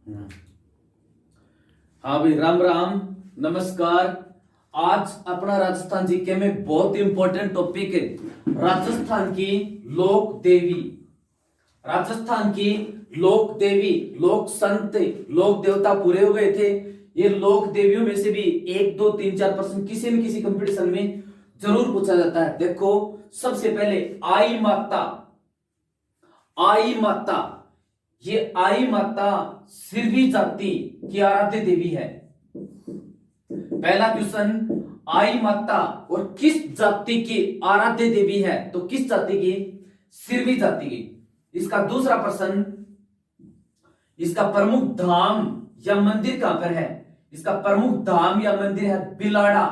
हाँ भाई, राम राम, नमस्कार। आज अपना राजस्थान जीके में बहुत इंपॉर्टेंट टॉपिक है राजस्थान की लोक देवी। राजस्थान की लोक देवी, लोक संत, लोक देवता पूरे हो गए थे। ये लोक देवियों में से भी 1, 2, 3, 4% किसी न किसी कंपटीशन में जरूर पूछा जाता है। देखो, सबसे पहले आई माता। आई माता, ये आई माता सिरवी जाति की आराध्य देवी है। पहला क्वेश्चन, आई माता और किस जाति की आराध्य देवी है? तो किस जाति की? सिरवी जाति की। इसका दूसरा प्रश्न, इसका प्रमुख धाम या मंदिर कहां पर है? इसका प्रमुख धाम या मंदिर है बिलाड़ा।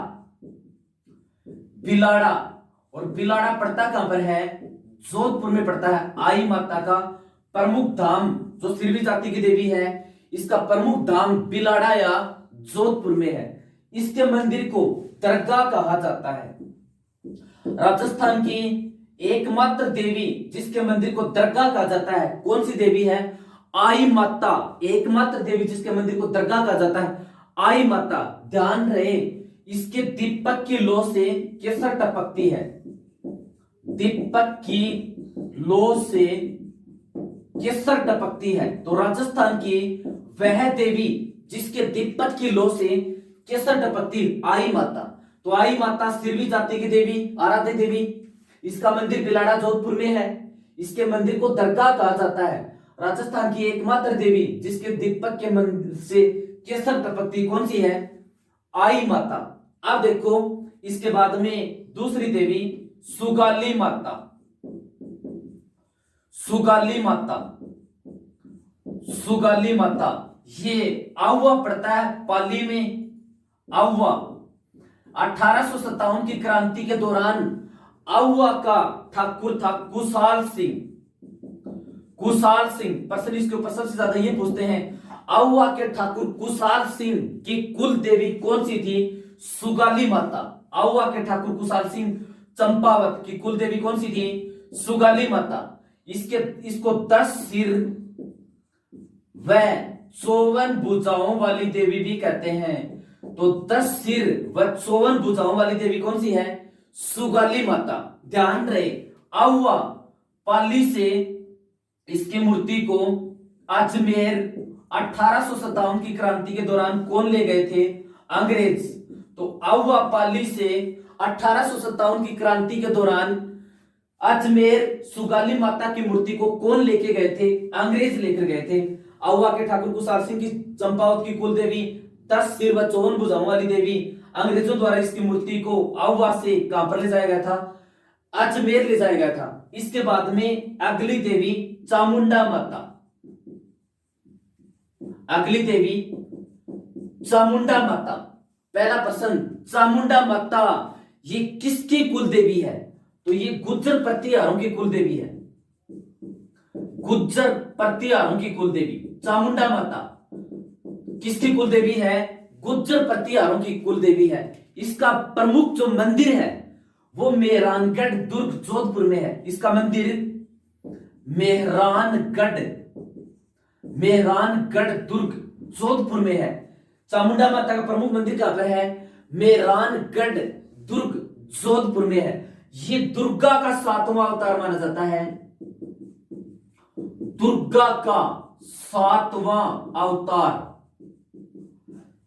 बिलाड़ा, और बिलाड़ा पड़ता कहां पर है? जोधपुर में पड़ता है। आई माता का प्रमुख धाम, जो सिरवी जाति की देवी है, इसका प्रमुख धाम बिलाड़ा या जोधपुर में है। इसके मंदिर को दरगाह कहा जाता है। राजस्थान की एकमात्र देवी जिसके मंदिर को दरगाह कहा जाता है, कौन सी देवी है? आई माता। एकमात्र देवी जिसके मंदिर को दरगाह कहा जाता है, आई माता। ध्यान रहे, इसके दीपक की लौ से केसर टपकती है। दीपक की लौ से केसर टपकती है। तो राजस्थान की वह देवी जिसके दीपक की लौ से केसर टपकती, आई माता। तो आई माता सिरवी जाति की देवी, आराध्य देवी। इसका मंदिर बिलाड़ा जोधपुर में है। इसके मंदिर को दरगाह कहा जाता है। राजस्थान की एकमात्र देवी जिसके दीपक के मंदिर से केसर टपकती, कौन सी है? आई माता। अब देखो, इसके बाद में दूसरी देवी सुगाली माता। सुगाली माता, सुगाली माता, ये आहुआ पड़ता है पाली में। आहुआ 1857 की क्रांति के दौरान आहुआ का ठाकुर था कुशाल सिंह। कुशाल सिंह, प्रश्न इसके ऊपर सबसे ज्यादा ये पूछते हैं, आहुआ के ठाकुर कुशाल सिंह की कुल देवी कौन सी थी? सुगाली माता। आहुआ के ठाकुर कुशाल सिंह चंपावत की कुल देवी कौन सी थी? सुगाली माता। इसको 10 सिर व 54 भुजाओं वाली देवी भी कहते हैं। तो 10 सिर व 54 भुजाओं वाली देवी कौन सी है? सुगाली माता। ध्यान रहे, आहुआ पाली से इसकी मूर्ति को अजमेर 1857 की क्रांति के दौरान कौन ले गए थे? अंग्रेज। तो आहुआ पाली से 1857 की क्रांति के दौरान अजमेर सुगाली माता की मूर्ति को कौन लेके गए थे? अंग्रेज लेकर गए थे। आहुआ के ठाकुर कुशाल सिंह की चंपावत की कुल देवी, 10 सिर व 54 भुजाओं वाली देवी। अंग्रेजों द्वारा इसकी मूर्ति को आहुआ से कहां पर ले जाया गया था? अजमेर ले जाया गया था। इसके बाद में अगली देवी चामुंडा माता। अगली देवी चामुंडा माता। पहला प्रश्न, चामुंडा माता ये किसकी कुल देवी है? तो ये गुज्जर प्रतिहारों की कुल देवी है। गुज्जर प्रतिहारों की कुल देवी चामुंडा माता किसकी कुल देवी है? गुज्जर प्रतिहारों की कुल देवी है। इसका प्रमुख जो मंदिर है वो मेहरानगढ़ दुर्ग जोधपुर में है। इसका मंदिर मेहरानगढ़ दुर्ग जोधपुर में है। चामुंडा माता का प्रमुख मंदिर कहां पर है? मेहरानगढ़ दुर्ग जोधपुर में है। ये दुर्गा का 7वां अवतार माना जाता है। दुर्गा का 7वां अवतार।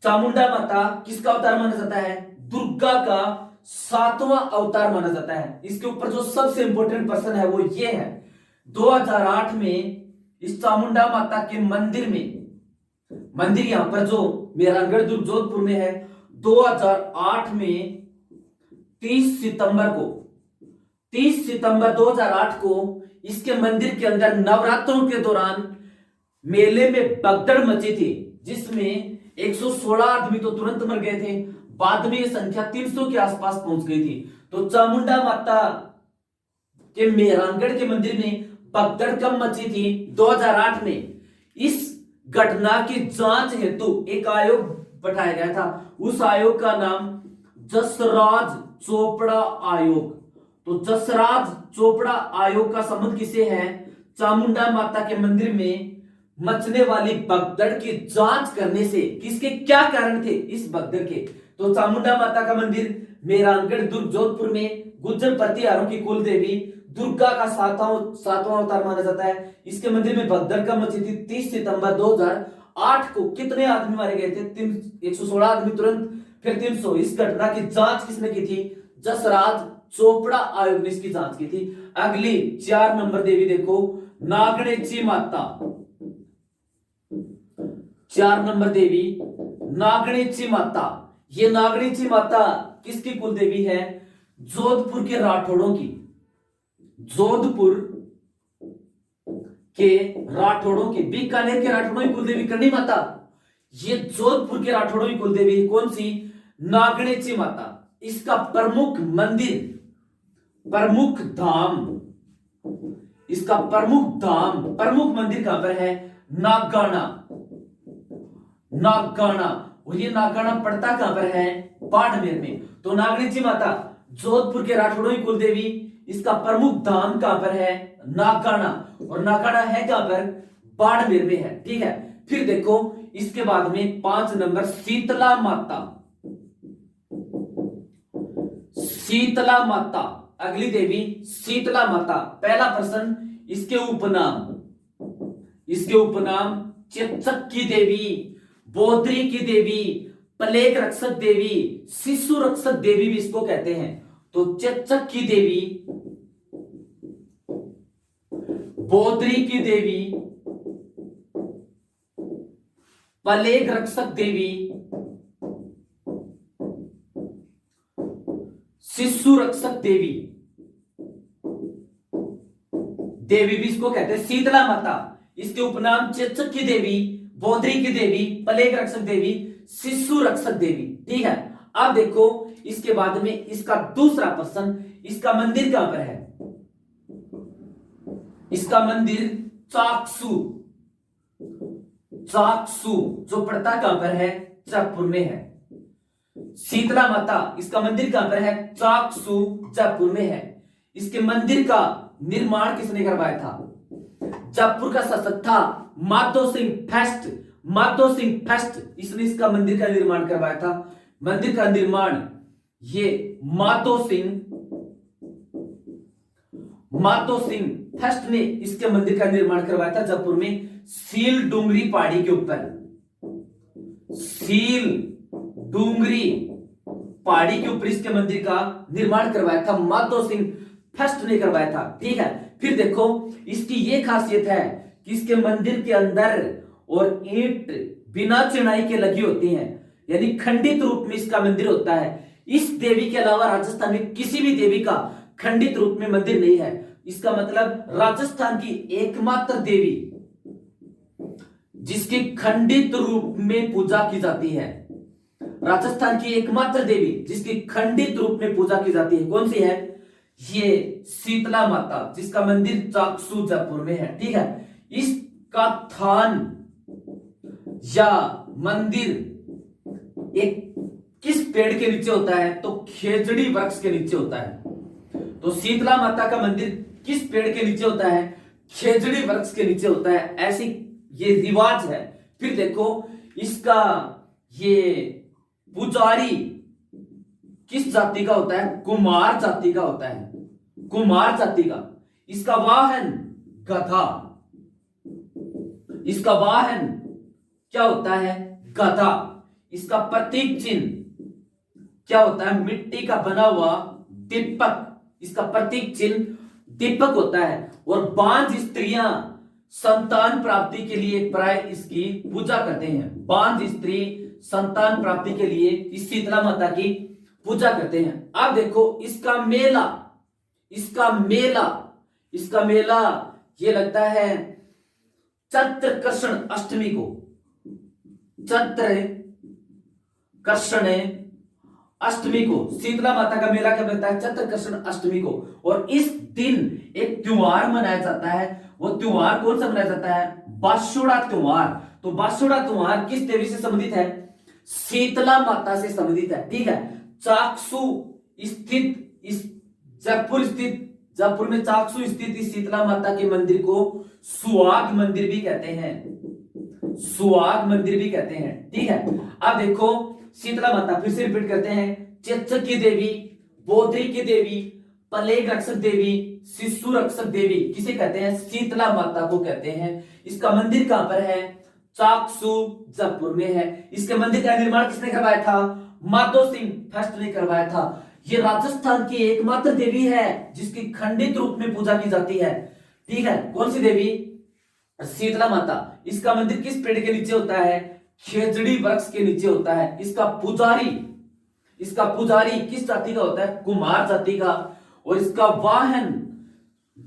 चामुंडा माता किसका अवतार माना जाता है? दुर्गा का 7वां अवतार माना जाता है। इसके ऊपर जो सबसे इंपॉर्टेंट प्रश्न है वो ये है, 2008 में इस चामुंडा माता के मंदिर यहां पर जो मेहरानगढ़ दुर्ग जोधपुर में है, 2008 में 30 सितंबर 2008 को इसके मंदिर के अंदर नवरात्रों के दौरान मेले में भगदड़ मची थी, जिसमें 116 आदमी तो तुरंत मर गए थे। बाद में यह संख्या 300 के आसपास पहुंच गई थी। तो चामुंडा माता के मेहरानगढ़ के मंदिर में भगदड़ कब मची थी? 2008 में। इस घटना की जांच हेतु एक आयोग बैठाया गया था। उस आयोग का नाम जसराज चोपड़ा आयोग। तो जसराज चोपड़ा आयोग का संबंध किसे है? चामुंडा माता के मंदिर में मचने वाली भगदड़ की जांच करने से किसके क्या कारण थे इस भगदड़ के। तो चामुंडा माता का मंदिर मेहरानगढ़ दुर्ग जोधपुर में गुज्जर प्रतिहारों की कुल देवी दुर्गा का सातवां अवतार माना जाता है। इसके मंदिर में भगदड़ का मची थी 30 सितंबर 2008 को। कितने आदमी मारे गए थे? 116 आदमी तुरंत, फिर 300। इस घटना की जांच किसने की थी? जसराज चोपड़ा आयोग ने इसकी जांच की थी। अगली 4 नंबर देवी देखो, नागणेची माता। 4 नंबर देवी नागणेची माता। ये नागणेची माता किसकी कुल देवी है? जोधपुर के राठौड़ों की। जोधपुर के राठौड़ों की, बीकानेर के राठौड़ों की कुलदेवी करणी माता। ये जोधपुर के राठौड़ों की कुलदेवी कौन सी? नागणेची माता। इसका प्रमुख मंदिर, प्रमुख धाम, इसका प्रमुख मंदिर कहां पर है? नागाना। नागाना, और ये नागाना पड़ता कहां पर है? बाड़मेर में। तो नागणेची माता जोधपुर के राठौड़ों की कुलदेवी, इसका प्रमुख धाम कहां पर है? नागाना। और नागाना है कहां पर? बाड़मेर में है। ठीक है, फिर देखो इसके बाद में 5 नंबर शीतला माता। शीतला माता, अगली देवी शीतला माता। पहला प्रश्न, इसके उपनाम चेचक की देवी, बोधरी की देवी, प्लेग रक्षक देवी, शिशु रक्षक देवी भी इसको कहते हैं। तो चेचक की देवी, बोधरी की देवी, प्लेग रक्षक देवी, शिशु रक्षक देवी भी इसको कहते हैं। शीतला माता, इसके उपनाम चेचक की देवी, बोधरी की देवी, प्लेग रक्षक देवी, शिशु रक्षक देवी। ठीक है, अब देखो इसके बाद में इसका दूसरा प्रश्न, इसका मंदिर कहां पर है? इसका मंदिर चाकसू, जो पड़ता कहां पर है? जयपुर में है। शीतला माता, इसका मंदिर कहां पर है? चाकसू, जयपुर में है। इसके मंदिर का निर्माण किसने करवाया था? जयपुर का शासक था माधो सिंह फर्स्ट, इसने इसका मंदिर का निर्माण करवाया था। मंदिर का निर्माण ये माधो सिंह फर्स्ट ने इसके मंदिर का निर्माण करवाया था जयपुर में, सील डूंगरी पहाड़ी के ऊपर। सील डूंगरी पहाड़ी के ऊपर इसके मंदिर का निर्माण करवाया था, माधो सिंह फर्स्ट ने करवाया था। ठीक है, फिर देखो इसकी ये खासियत है कि इसके मंदिर के अंदर और ईंट बिना चिनाई के लगी होती हैं, यानी खंडित रूप में इसका मंदिर होता है। इस देवी के अलावा राजस्थान में किसी भी देवी का खंडित रूप में मंदिर नहीं है। इसका मतलब राजस्थान की एकमात्र देवी जिसकी खंडित रूप में पूजा की जाती है, राजस्थान की एकमात्र देवी जिसकी खंडित रूप में पूजा की जाती है, कौन सी है? ये शीतला माता, जिसका मंदिर चाकसू जयपुर में है। ठीक है, इसका थान या मंदिर एक किस पेड़ के नीचे होता है? तो खेजड़ी वृक्ष के नीचे होता है। तो शीतला माता का मंदिर किस पेड़ के नीचे होता है? खेजड़ी वृक्ष के नीचे होता है, ऐसी ये रिवाज है। फिर देखो इसका ये पुजारी किस जाति का होता है? कुमार जाति का होता है, कुमार जाति का। इसका वाहन गधा, इसका वाहन क्या होता है? गधा। इसका प्रतीक चिन्ह क्या होता है? मिट्टी का बना हुआ दीपक, इसका प्रतीक चिन्ह दीपक होता है। और बांझ स्त्रियां संतान प्राप्ति के लिए प्राय इसकी पूजा करते हैं। बांझ स्त्री संतान प्राप्ति के लिए इस शीतला माता की पूजा करते हैं। अब देखो इसका मेला ये लगता है चैत्र कृष्ण अष्टमी को। चैत्र कृष्ण अष्टमी को शीतला माता का मेला कब लगता है? चैत्र कृष्ण अष्टमी को। और इस दिन एक त्योहार मनाया जाता है। वो त्योहार कौन सा मनाया जाता है? बासुड़ा त्योहार। तो बासुड़ा त्योहार किस देवी से संबंधित है? शीतला माता से संबंधित है। ठीक है, चाकसू स्थित, इस जयपुर स्थित जयपुर में चाकसू स्थित इस शीतला माता के मंदिर को सुहाग मंदिर भी कहते हैं, सुहाग मंदिर भी कहते हैं। ठीक है, अब देखो शीतला माता फिर से रिपीट करते हैं। चेचक की देवी, बोधरी की देवी, प्लेग रक्षक देवी, शिशु रक्षक देवी किसे कहते हैं? शीतला माता को कहते हैं। इसका मंदिर कहां पर है? चाकसू जयपुर में है। इसके मंदिर का निर्माण किसने करवाया था? माधो सिंह फर्स्ट ने करवाया था। ये राजस्थान की एकमात्र देवी है जिसकी खंडित रूप में पूजा की जाती है। ठीक है, कौन सी देवी? शीतला माता। इसका मंदिर किस पेड़ के नीचे होता है? खेजड़ी वृक्ष के नीचे होता है। इसका पुजारी किस जाति का होता है? कुमार जाति का। और इसका वाहन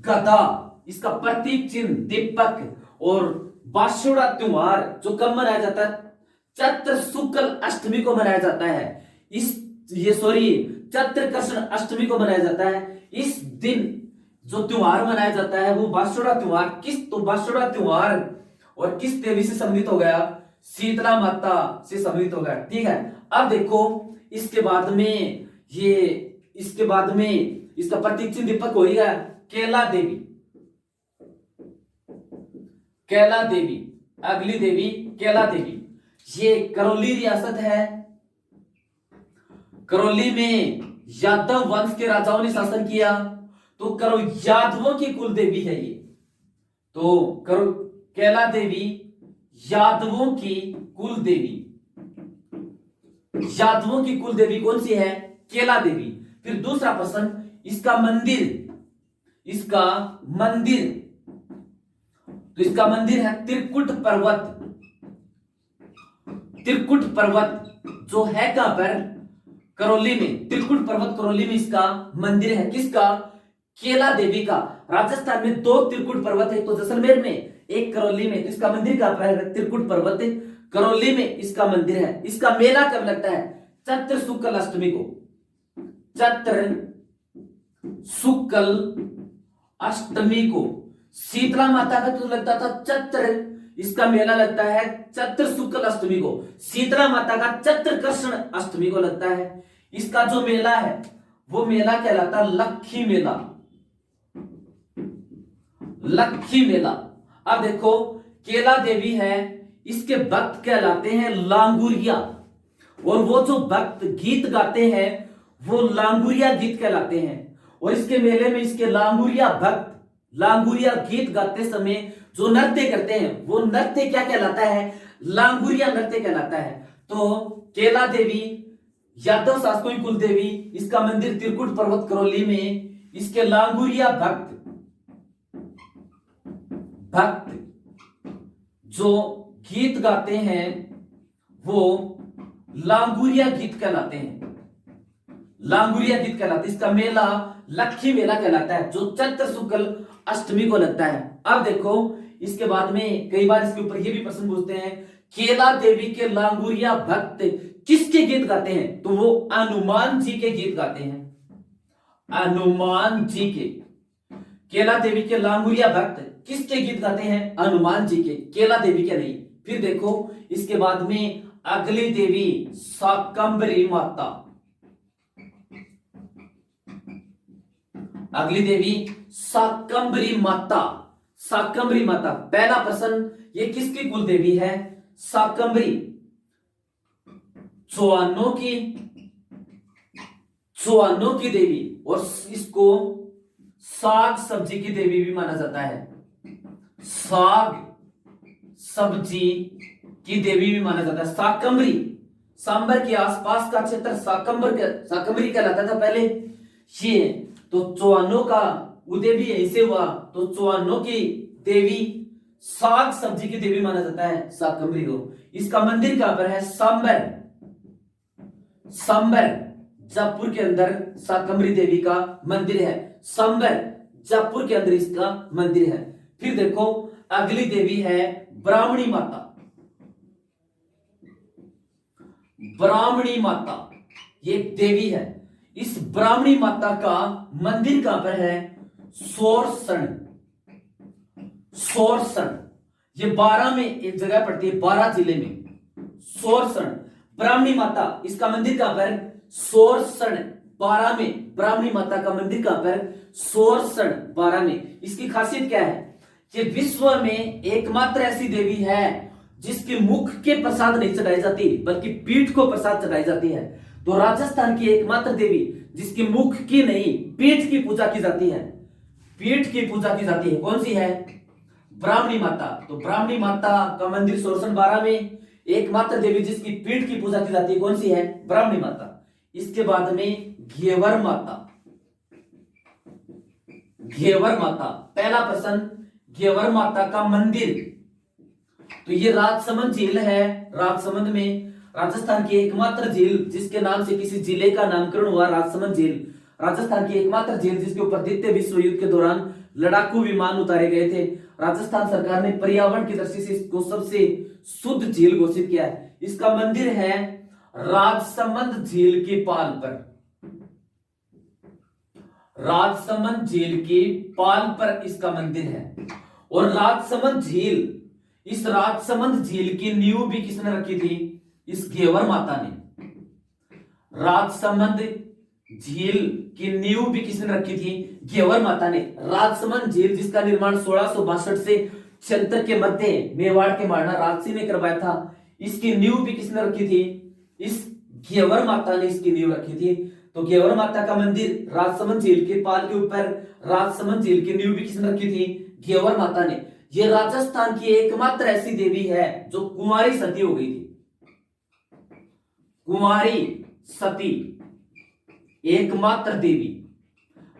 गदा, इसका प्रतीक चिन्ह दीपक। और बाशुड़ा त्योहार जो कब मनाया जाता है? चैत्र शुक्ल अष्टमी को मनाया जाता है। चैत्र कृष्ण अष्टमी को मनाया जाता है। इस दिन जो त्योहार मनाया जाता है वो बाशुड़ा त्योहार। बाशुड़ा त्योहार और किस देवी से संबंधित हो गया? शीतला माता से संबंधित हो गया। ठीक है, अब देखो इसके बाद में इसका प्रतीक चिन्ह दीपक हो गया। कैला देवी, अगली देवी कैला देवी। ये करौली रियासत है। करौली में यादव वंश के राजाओं ने शासन किया, तो यादवों की कुल देवी है ये। तो कैला देवी यादवों की कुल देवी कौन सी है? कैला देवी। फिर दूसरा प्रश्न, इसका मंदिर है त्रिकुट पर्वत जो है कहां पर? करौली में। त्रिकुट पर्वत करौली में इसका मंदिर है। किसका? कैला देवी का। राजस्थान में 2 त्रिकुट पर्वत है, तो जैसलमेर में, एक करौली में। तो इसका मंदिर कहां पर है? त्रिकुट पर्वत करौली में इसका मंदिर है। इसका मेला कब लगता है? चैत्र शुक्ल अष्टमी को। शीतला माता का तो लगता था चैत्र, इसका मेला लगता है चैत्र शुक्ल अष्टमी को। शीतला माता का चैत्र कृष्ण अष्टमी को लगता है। इसका जो मेला है वो मेला कहलाता लक्खी मेला। अब देखो कैला देवी है, इसके भक्त कहलाते हैं लांगुरिया। और वो जो भक्त गीत गाते हैं वो लांगुरिया गीत कहलाते हैं। और इसके मेले में इसके लांगुरिया भक्त लांगुरिया गीत गाते समय जो नृत्य करते हैं वो नृत्य क्या कहलाता है? लांगुरिया नृत्य कहलाता है। तो कैला देवी यादव शासकों की कुल देवी। इसका मंदिर त्रिकुट पर्वत करौली में। इसके लांगुरिया भक्त जो गीत गाते हैं वो लांगुरिया गीत कहलाते हैं। इसका मेला लक्खी मेला कहलाता है जो चैत्र शुक्ल अष्टमी को लगता है। अब देखो इसके बाद में कई बार इसके ऊपर ये भी प्रश्न पूछते हैं, कैला देवी के लांगुरिया भक्त किसके गीत गाते हैं? तो वो हनुमान जी के गीत गाते हैं। हनुमान जी के। कैला देवी के लांगुरिया भक्त किसके गीत गाते हैं? हनुमान जी के, कैला देवी के नहीं। फिर देखो इसके बाद में अगली देवी शाकंभरी माता। अगली देवी शाकंभरी माता। पहला प्रश्न, ये किसकी कुल देवी है? शाकंभरी चौहानों की देवी। और इसको साग सब्जी की देवी भी माना जाता है। साग सब्जी की देवी भी माना जाता है। शाकंभरी, सांबर के आसपास का क्षेत्र शाकंभरी कहलाता था पहले। ये तो चौहानों का उदय भी यहीं से हुआ, तो चौहानों की देवी साग सब्जी की देवी माना जाता है शाकंभरी को। इसका मंदिर कहां पर है? सांबर जयपुर के अंदर शाकंभरी देवी का मंदिर है। सांबर जयपुर के अंदर इसका मंदिर है। फिर देखो अगली देवी है ब्राह्मणी माता। ये देवी है। इस ब्राह्मणी माता का मंदिर कहां पर है? सोरसण। ये 12 में एक जगह पड़ती है, 12 जिले में। सोरसण ब्राह्मणी माता, इसका मंदिर कहां पर? सोरसण 12 में ब्राह्मणी माता का मंदिर कहां पर? सोरसण 12 में। इसकी खासियत क्या है? कि विश्व में एकमात्र ऐसी देवी है जिसके मुख के प्रसाद नहीं चढ़ाई जाती बल्कि पीठ को प्रसाद चढ़ाई जाती है। तो राजस्थान की एकमात्र देवी जिसके मुख की नहीं पीठ की पूजा की जाती है, पीठ की पूजा की जाती है, कौन सी है? ब्राह्मणी माता। तो ब्राह्मणी माता का मंदिर सोरसण 12 में। एकमात्र देवी जिसकी पीठ की पूजा की जाती है कौन सी है? ब्राह्मणी माता। इसके बाद में घेवर माता। घेवर माता पहला प्रश्न, घेवर माता का मंदिर। तो ये राजसमंद झील है। राजसमंद में राजस्थान की एकमात्र झील जिसके नाम से किसी जिले का नामकरण हुआ, राजसमंद झील। राजस्थान की एकमात्र झील जिसके ऊपर द्वितीय विश्व युद्ध के दौरान लड़ाकू विमान उतारे गए थे। राजस्थान सरकार ने पर्यावरण की दृष्टि से इसको सबसे शुद्ध झील घोषित किया है। इसका मंदिर है राजसमंद झील की पाल पर। राजसमंद झील की पाल पर इसका मंदिर है। और राजसमंद झील, इस राजसमंद झील की नींव भी किसने रखी थी? इस घेवर माता ने। राजसमंद झील की नींव भी किसने रखी थी? घेवर माता ने। राजसमंद झील जिसका निर्माण 1662 से 76 के मध्य मेवाड़ के महाराणा राजसिंह ने करवाया था, इसकी नींव भी किसने रखी थी? इस घेवर माता ने इसकी नींव रखी थी। तो घेवर माता का मंदिर राजसमंद झील के पाल के ऊपर, राजसमंद झील की नींव भी किसने रखी थी? घेवर माता ने। यह राजस्थान की एकमात्र ऐसी देवी है जो कुंवारी सती हो गई थी। कुंवारी सती एकमात्र देवी,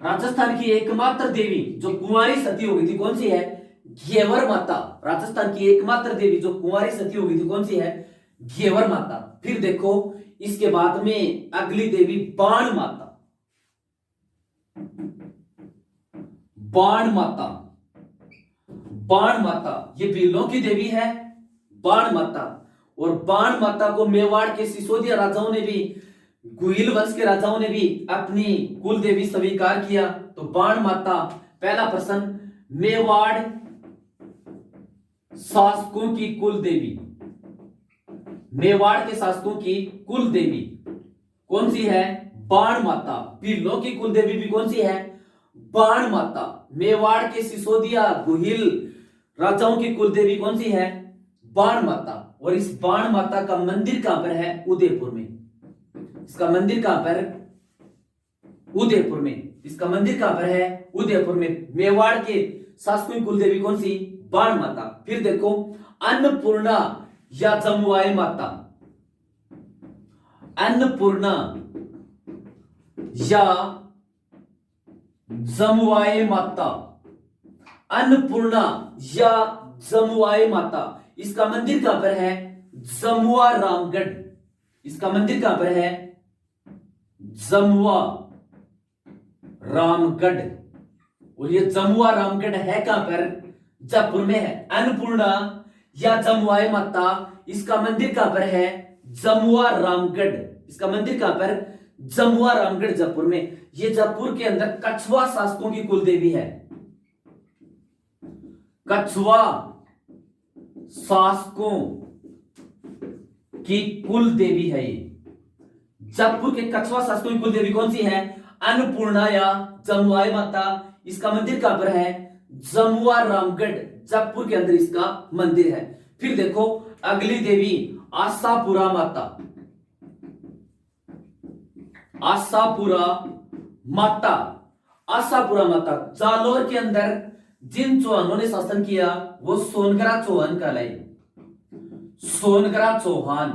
राजस्थान की एकमात्र देवी जो कुंवारी सती हो गई थी कौन सी है? घेवर माता। राजस्थान की एकमात्र देवी जो कुंवारी सती हो गई थी कौन सी है? घेवर माता। फिर देखो इसके बाद में अगली देवी बाण माता। बाण माता, बाण माता ये भीलों की देवी है, बाण माता। और बाण माता को मेवाड़ के सिसोदिया राजाओं ने भी, गुहिल वंश के राजाओं ने भी अपनी कुल देवी स्वीकार किया। तो बाण माता पहला प्रश्न, मेवाड़ शासकों की कुल देवी। मेवाड़ के शासकों की कुल देवी कौन सी है? बाण माता। भीलों की कुल देवी भी कौन सी है? बाण माता। मेवाड़ के सिसोदिया गुहिल राजाओं की कुल देवी कौन सी है? बाण माता। और इस बाण माता का मंदिर कहां पर है? उदयपुर में। इसका मंदिर कहां पर? उदयपुर में। इसका मंदिर कहां पर है? उदयपुर में। मेवाड़ के शासकों की कुल देवी कौन सी? बाण माता। फिर देखो अन्नपूर्णा या जमुआई माता। अन्नपूर्णा या जमुआई माता। अन्नपूर्णा या जमुआई माता, इसका मंदिर कहां पर है? जमुआ रामगढ़। इसका मंदिर कहां पर है? जमुआ रामगढ़। और ये जमुआ रामगढ़ है कहां पर? जयपुर में है। अन्नपूर्णा या जमुआई माता, इसका मंदिर कहां पर है? जमुआ रामगढ़। इसका मंदिर कहां पर? जमुआ रामगढ़ जयपुर में। ये जयपुर के अंदर कछुआ शासकों की कुल देवी है। कछुआ शासकों की कुल देवी है ये। जयपुर के कछुआ शासकों की कुल देवी कौन सी है? अन्नपूर्णा या जमुआई माता। इसका मंदिर कहां पर है? जमुआ रामगढ़ जयपुर के अंदर इसका मंदिर है। फिर देखो अगली देवी आशापुरा माता। आशापुरा माता। आशापुरा माता जालोर के अंदर जिन चौहानों ने शासन किया वो सोनगरा चौहान कहलाए। सोनगरा चौहान।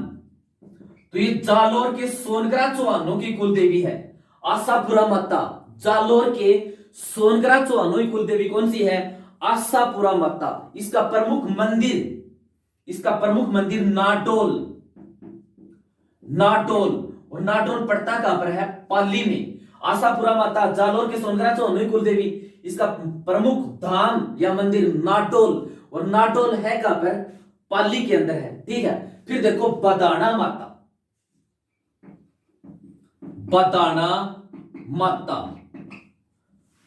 तो ये जालोर के सोनगरा चौहानों की कुल देवी है आशापुरा माता। जालोर के सोनगरा चौहानों की कुल देवी कौन सी है? आशापुरा माता। इसका प्रमुख मंदिर नाडोल। नाडोल। और नाडोल पड़ता कहां पर है? पाली में। आशापुरा माता जालोर के सोनगरा चौहानों की कुल देवी, इसका प्रमुख धाम या मंदिर नाडोल। और नाडोल है कहां पर? पाली के अंदर है। ठीक है। फिर देखो बदाना माता। बदाना माता।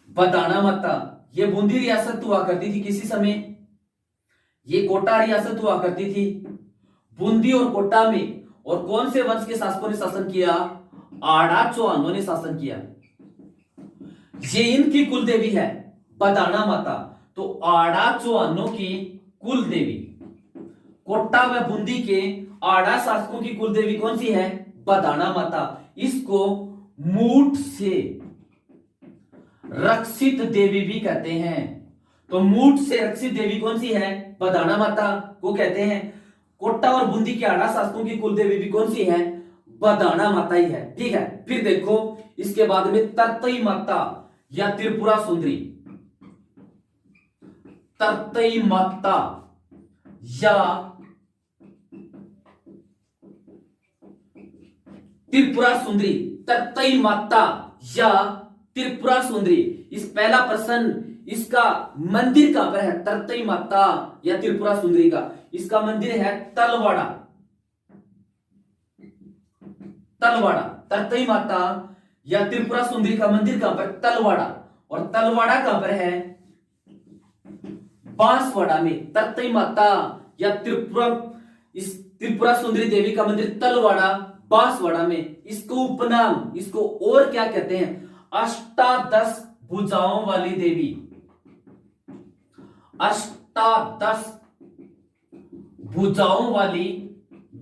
बदाना माता ये बूंदी रियासत हुआ करती थी किसी समय। ये कोटा रियासत हुआ करती थी। बूंदी और कोटा में और कौन से वंश के शासकों ने शासन किया? आड़ा चौहानों ने शासन किया। ये इनकी कुल देवी है बदाना माता। तो आड़ा चौहानों की कुल देवी, कोटा व बूंदी के आड़ा शासकों की कुल देवी कौन सी है? बदाना माता। इसको मूठ से रक्षित देवी भी कहते हैं। तो मूठ से रक्षित देवी कौन सी है? बदाना माता को कहते हैं। कोटा और बूंदी के आड़ा शासकों की कुल देवी भी कौन सी है? बदाना माता ही है। ठीक है, फिर देखो इसके बाद में तरतई माता या त्रिपुरा सुंदरी, तरतई माता या त्रिपुरा सुंदरी, तरतई माता या त्रिपुरा सुंदरी। इस पहला प्रश्न, इसका मंदिर कहां पर है? तरतई माता या त्रिपुरा सुंदरी का इसका मंदिर है तलवाड़ा। तलवाड़ा, तरतई माता या त्रिपुरा सुंदरी का मंदिर कहां पर? तलवाड़ा। और तलवाड़ा कहां पर है? बांसवाड़ा में। तरतई माता या त्रिपुरा सुंदरी देवी का मंदिर तलवाड़ा बांसवाड़ा में। इसको उपनाम, इसको और क्या कहते हैं? अष्टादश भुजाओं वाली देवी, अष्टादश भुजाओं वाली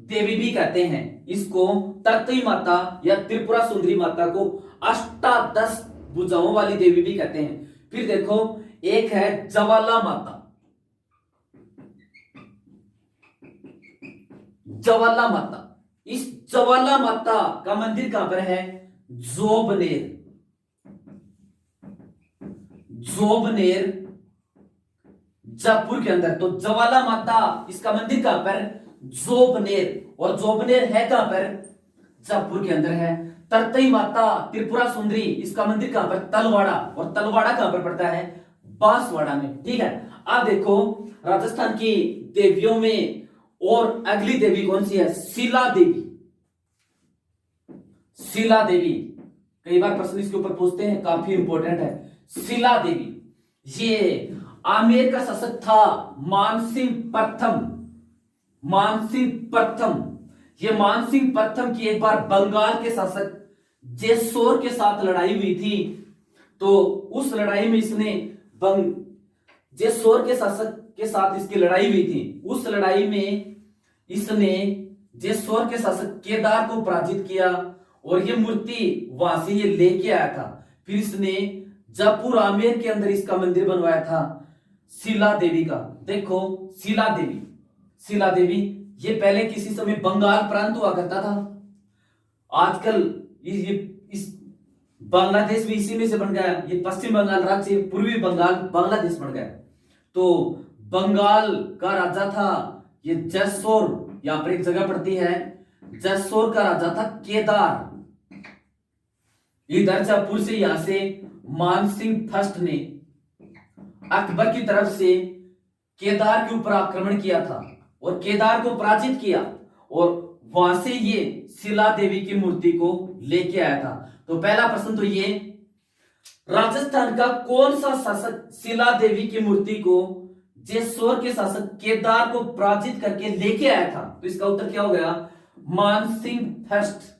देवी भी कहते हैं। इसको तरतई माता या त्रिपुरा सुंदरी माता को अष्टादश भुजाओं वाली देवी भी कहते हैं। फिर देखो एक है ज्वाला माता। ज्वाला माता, इस ज्वाला माता का मंदिर कहां पर है? जोबनेर। जोबनेर जयपुर के अंदर। तो ज्वाला माता इसका मंदिर कहां पर? जोबनेर। और जोबनेर है कहां पर? जयपुर के अंदर है। तरतई माता त्रिपुरा सुंदरी इसका मंदिर कहां पर? तलवाड़ा। और तलवाड़ा कहां पर पड़ता है? बांसवाड़ा में। ठीक है, अब देखो राजस्थान की देवियों में और अगली देवी कौन सी है? शिला देवी। शिला देवी, कई बार प्रश्न इसके ऊपर पूछते हैं, काफी इंपॉर्टेंट है। शिला देवी ये आमेर का शासक था मानसिंह प्रथम। मानसिंह प्रथम, ये मानसिंह प्रथम की एक बार बंगाल के शासक जेसोर के साथ लड़ाई हुई थी। तो उस लड़ाई में इसने जेसोर के शासक के साथ इसकी लड़ाई हुई थी। उस लड़ाई में इसने जेसोर के शासक केदार को पराजित किया और ये मूर्ति वहां से ये लेके आया था। फिर इसने जयपुर आमेर के अंदर इसका मंदिर बनवाया था शिला देवी का। देखो शिला देवी, शिला देवी ये पहले किसी समय बंगाल प्रांत हुआ करता था। आजकल इस बांग्लादेश भी इसी में से बन गया। ये पश्चिम बंगाल राज्य, पूर्वी बंगाल बांग्लादेश बन गया। तो बंगाल का राजा था ये जयसोर, यहां पर एक जगह पड़ती है। जयसोर का राजा था केदार। इधर जयपुर से यहां से मानसिंह फर्स्ट ने अकबर की तरफ से केदार के ऊपर आक्रमण किया था और केदार को पराजित किया और वहां से ये शिला देवी की मूर्ति को लेके आया था। तो पहला प्रश्न तो ये, राजस्थान का कौन सा शासक शिला देवी की मूर्ति को जेसोर के शासक केदार को पराजित करके लेके आया था? तो इसका उत्तर क्या हो गया? मानसिंह फर्स्ट।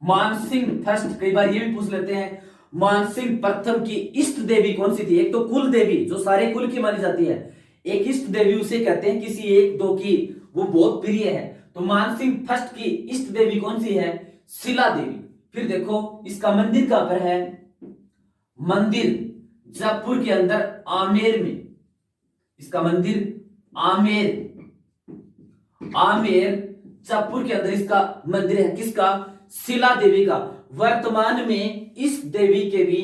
मानसिंह फर्स्ट। कई बार ये भी पूछ लेते हैं मानसिंह प्रथम की इष्ट देवी कौन सी थी? एक तो कुल देवी जो सारे कुल की मानी जाती है, एक इष्ट देवी उसे कहते हैं किसी एक दो की वो बहुत प्रिय है। तो मानसिंह फर्स्ट की इष्ट देवी कौन सी है? शिला देवी। फिर देखो इसका मंदिर कहां पर है? मंदिर जयपुर के अंदर आमेर में। इसका मंदिर आमेर, आमेर जयपुर के अंदर इसका मंदिर है। किसका? शिला देवी का। वर्तमान में इस देवी के भी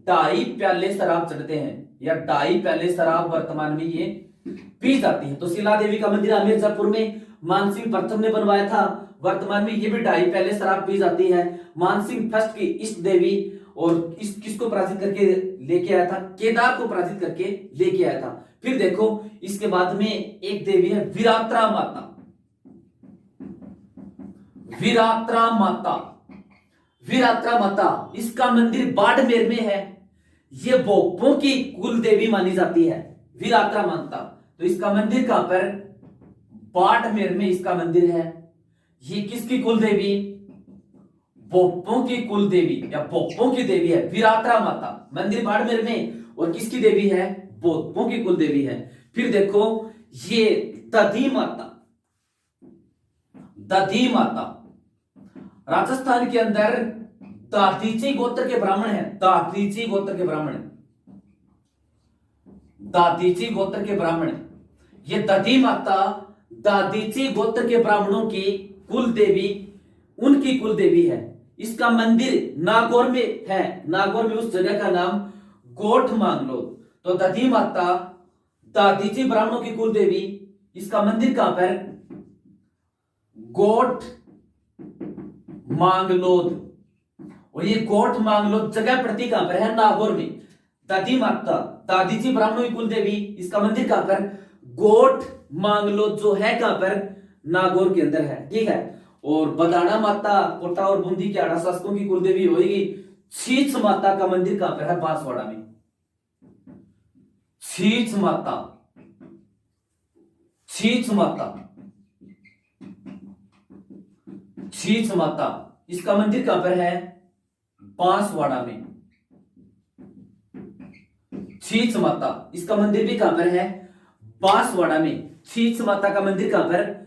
2.5 प्याले शराब चढ़ते हैं, या 2.5 प्याले शराब वर्तमान में ये पी जाती है। तो शिला देवी का मंदिर आमेर जयपुर में मानसिंह प्रथम ने बनवाया था। वर्तमान में ये भी 2.5 प्याले शराब पी जाती है। मानसिंह फर्स्ट की इष्ट देवी, और इस किसको पराजित करके लेके आया था? केदार को पराजित करके लेके आया था। फिर देखो इसके बाद में एक देवी है विरात्रा माता। विरात्रा माता, विरात्रा माता इसका मंदिर बाड़मेर में है। ये भोपों की कुल देवी मानी जाती है विरात्रा माता। तो इसका मंदिर कहां पर? बाड़मेर में इसका मंदिर है। ये किसकी कुल देवी? बोप्पों की कुल देवी या बोप्पों की देवी है वीरात्रा माता, मंदिर बाड़मेर में, और किसकी देवी है? बोप्पों की कुल देवी है। फिर देखो ये दधी माता, दधी माता राजस्थान के अंदर दादीची गोत्र के ब्राह्मण है, दादीची गोत्र के ब्राह्मण है, दादीची गोत्र के ब्राह्मण है। ये दधी माता दादीची गोत्र के ब्राह्मणों की कुल देवी, उनकी कुल देवी है। इसका मंदिर नागौर में है, नागौर में उस जगह का नाम गोठ मांगलोद। तो दधी माता दादीची ब्राह्मणों की कुल देवी, इसका मंदिर कहां पर? गोठ मांगलोद। और ये गोठ मांगलोद जगह पड़ती कहां पर है? नागौर में। दधी माता दादीची ब्राह्मणों की कुल देवी, इसका मंदिर कहां पर? गोठ मांगलोद, जो है कहां पर? नागौर के अंदर है। ठीक है। और बदाना माता कोटा और बूंदी के आड़ा शासकों की कुलदेवी होगी। छीछ माता का मंदिर कहां पर है? बांसवाड़ा में। छीछ माता, छीछ माता, छीछ माता, इसका मंदिर कहां पर है? बांसवाड़ा में। छीछ माता, इसका मंदिर भी कहां पर है? बांसवाड़ा में। छीछ माता का मंदिर कहां पर?